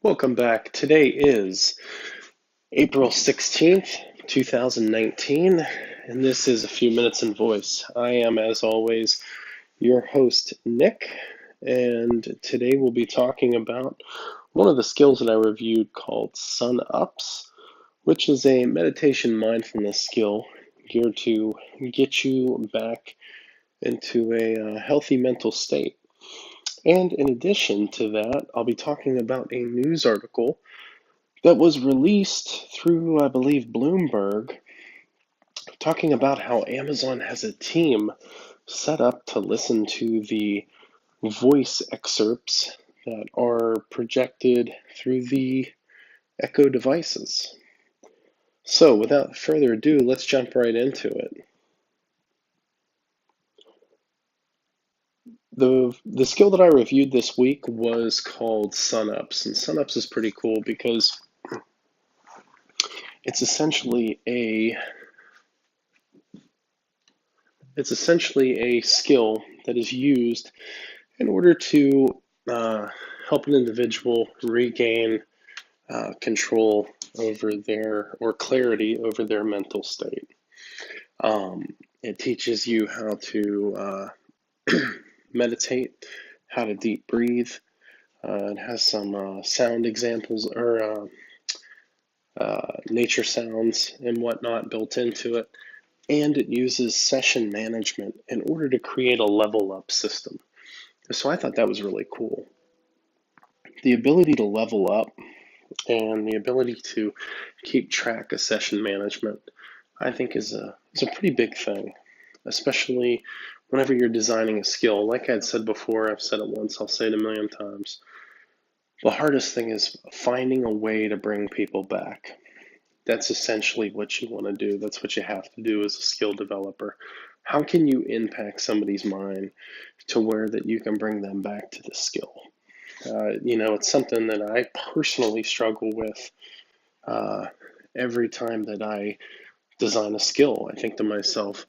Welcome back. Today is April 16th, 2019, and this is A Few Minutes in Voice. I am, as always, your host, Nick, and today we'll be talking about one of the skills that I reviewed called Sun Ups, which is a meditation mindfulness skill geared to get you back into a healthy mental state. And in addition to that, I'll be talking about a news article that was released through, I believe, Bloomberg, talking about how Amazon has a team set up to listen to the voice excerpts that are projected through the Echo devices. So, without further ado, let's jump right into it. The skill that I reviewed this week was called Sun Ups, and Sun Ups is pretty cool because it's essentially a skill that is used in order to help an individual regain control over or clarity over their mental state. It teaches you how to meditate, how to deep breathe. It has some sound examples or nature sounds and whatnot built into it. And it uses session management in order to create a level up system. So I thought that was really cool. The ability to level up and the ability to keep track of session management, I think is a pretty big thing, especially whenever you're designing a skill. Like I'd said before, I've said it once, I'll say it a million times. The hardest thing is finding a way to bring people back. That's essentially what you want to do. That's what you have to do as a skill developer. How can you impact somebody's mind to where that you can bring them back to the skill? It's something that I personally struggle with every time that I design a skill. I think to myself,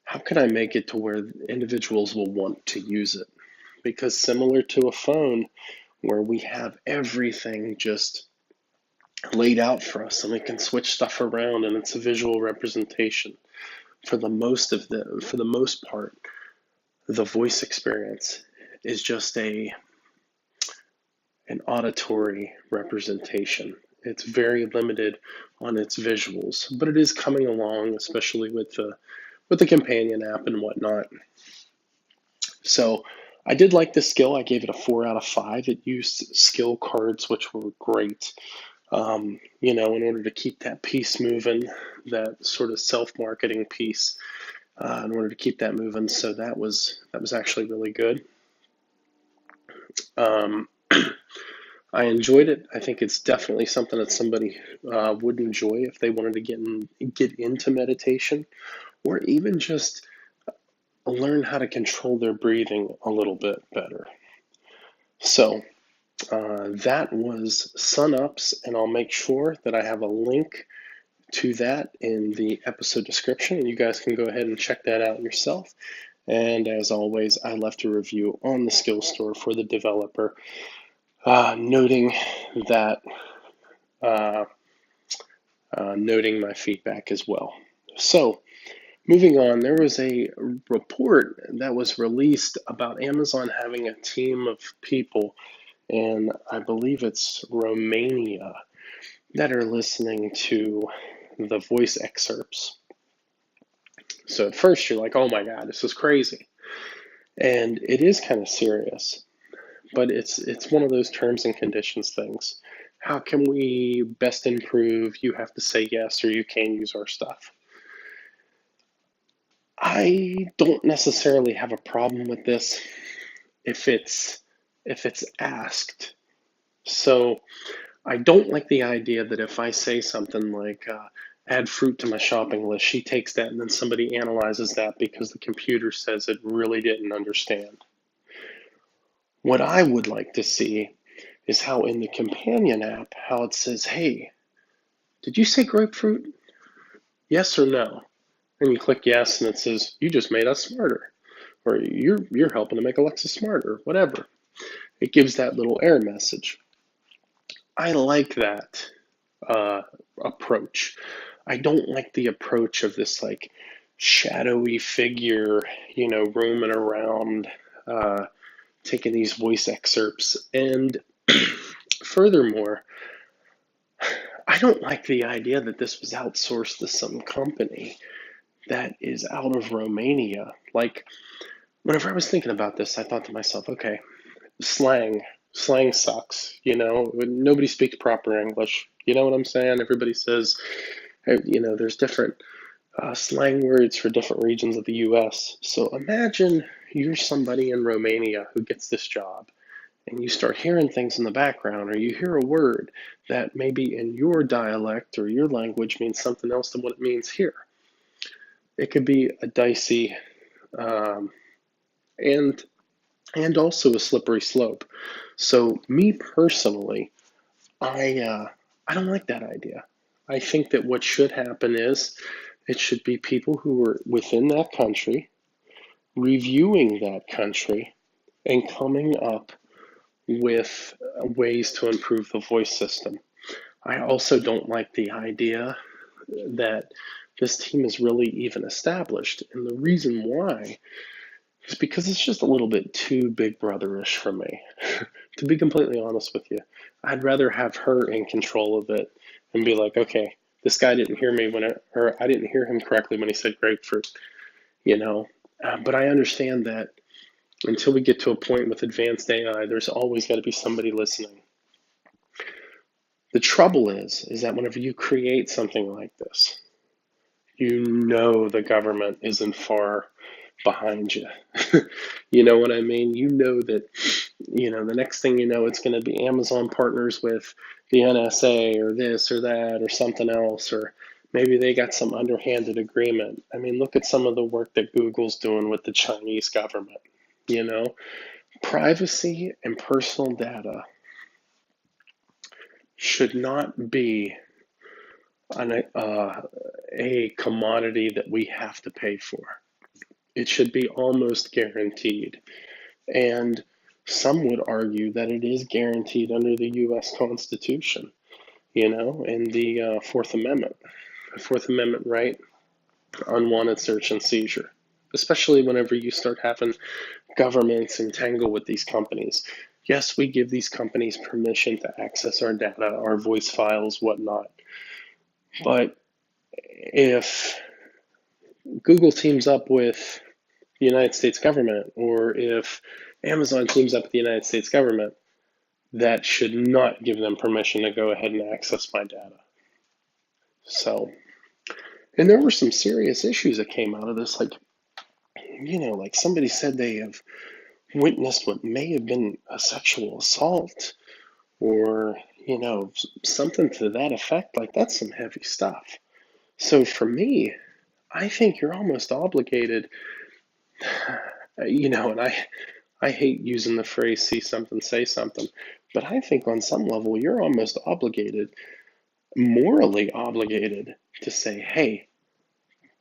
how can I make it to where individuals will want to use it? Because similar to a phone where we have everything just laid out for us and we can switch stuff around and it's a visual representation. For the most part, the voice experience is just an auditory representation. It's very limited on its visuals, but it is coming along, especially with the companion app and whatnot. So I did like this skill. I gave it a 4 out of 5. It used skill cards, which were great. In order to keep that piece moving, that sort of self-marketing piece, in order to keep that moving. So that was actually really good. I enjoyed it. I think it's definitely something that somebody would enjoy if they wanted to get into meditation, or even just learn how to control their breathing a little bit better. So that was Sun Ups, and I'll make sure that I have a link to that in the episode description, and you guys can go ahead and check that out yourself. And as always, I left a review on the skill store for the developer, noting my feedback as well. So moving on, there was a report that was released about Amazon having a team of people, and I believe it's Romania, that are listening to the voice excerpts. So at first you're like, oh my God, this is crazy. And it is kind of serious, but it's one of those terms and conditions things. How can we best improve? You have to say yes or you can't use our stuff. I don't necessarily have a problem with this if it's asked. So I don't like the idea that if I say something like add fruit to my shopping list, she takes that and then somebody analyzes that because the computer says it really didn't understand. What I would like to see is how in the companion app, how it says, hey, did you say grapefruit? Yes or no? And you click yes and it says, you just made us smarter. Or you're helping to make Alexa smarter, whatever. It gives that little error message. I like that approach. I don't like the approach of this like shadowy figure, roaming around, taking these voice excerpts. And furthermore, I don't like the idea that this was outsourced to some company that is out of Romania. Like, whenever I was thinking about this, I thought to myself, okay, slang. Slang sucks, Nobody speaks proper English. You know what I'm saying? Everybody says, there's different slang words for different regions of the US. So imagine you're somebody in Romania who gets this job and you start hearing things in the background, or you hear a word that maybe in your dialect or your language means something else than what it means here. It could be a dicey um, and also a slippery slope. So me personally, I don't like that idea. I think that what should happen is it should be people who are within that country, reviewing that country, and coming up with ways to improve the voice system. I also don't like the idea that this team is really even established. And the reason why is because it's just a little bit too big brotherish for me. To be completely honest with you, I'd rather have her in control of it and be like, okay, this guy didn't hear me or I didn't hear him correctly when he said grapefruit, But I understand that until we get to a point with advanced AI, there's always got to be somebody listening. The trouble is that whenever you create something like this, the government isn't far behind you. You know what I mean? That, the next thing you know, it's going to be Amazon partners with the NSA or this or that or something else, or maybe they got some underhanded agreement. I mean, look at some of the work that Google's doing with the Chinese government. Privacy and personal data should not be a commodity that we have to pay for. It should be almost guaranteed. And some would argue that it is guaranteed under the U.S. Constitution, in the Fourth Amendment. The Fourth Amendment right, unwanted search and seizure, especially whenever you start having governments entangle with these companies. Yes, we give these companies permission to access our data, our voice files, whatnot. But if Google teams up with the United States government, or if Amazon teams up with the United States government, that should not give them permission to go ahead and access my data. So, and there were some serious issues that came out of this, like somebody said they have witnessed what may have been a sexual assault, or something to that effect. Like, that's some heavy stuff. So for me, I think you're almost obligated, and I hate using the phrase see something, say something, but I think on some level you're almost obligated, morally obligated, to say, hey,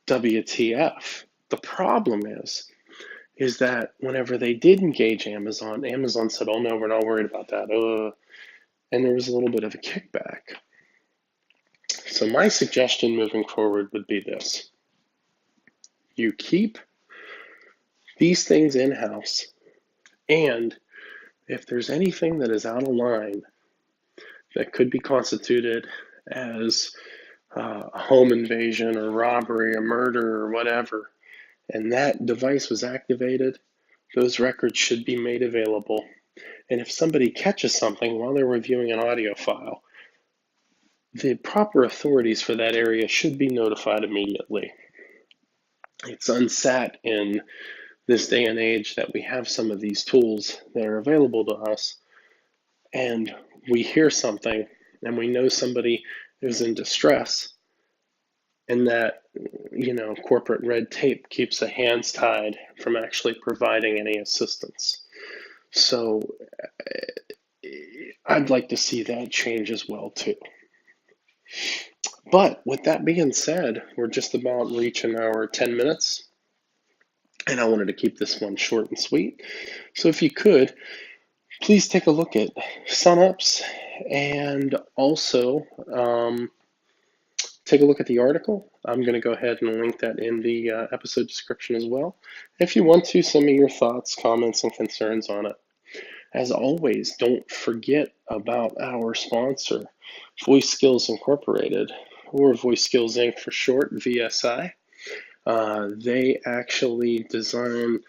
WTF. The problem is that whenever they did engage Amazon said, oh no, we're not worried about that. And there was a little bit of a kickback. So my suggestion moving forward would be this. You keep these things in-house, and if there's anything that is out of line that could be constituted as a home invasion or robbery or murder or whatever, and that device was activated, those records should be made available. And if somebody catches something while they're reviewing an audio file, the proper authorities for that area should be notified immediately. It's unsat in this day and age that we have some of these tools that are available to us, and we hear something and we know somebody is in distress, and that corporate red tape keeps the hands tied from actually providing any assistance. So I'd like to see that change as well too. But with that being said, we're just about reaching our 10 minutes, and I wanted to keep this one short and sweet. So if you could, please take a look at SunUp's And also, take a look at the article. I'm going to go ahead and link that in the episode description as well. If you want to, send me your thoughts, comments, and concerns on it. As always, don't forget about our sponsor, Voice Skills Incorporated, or Voice Skills Inc. for short, VSI. They actually design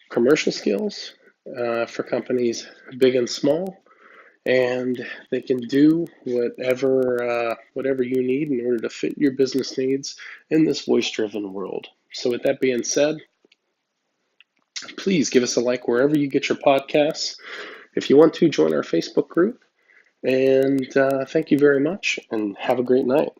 commercial skills for companies big and small, and they can do whatever you need in order to fit your business needs in this voice-driven world. So with that being said, please give us a like wherever you get your podcasts. If you want to, join our Facebook group. And thank you very much, and have a great night.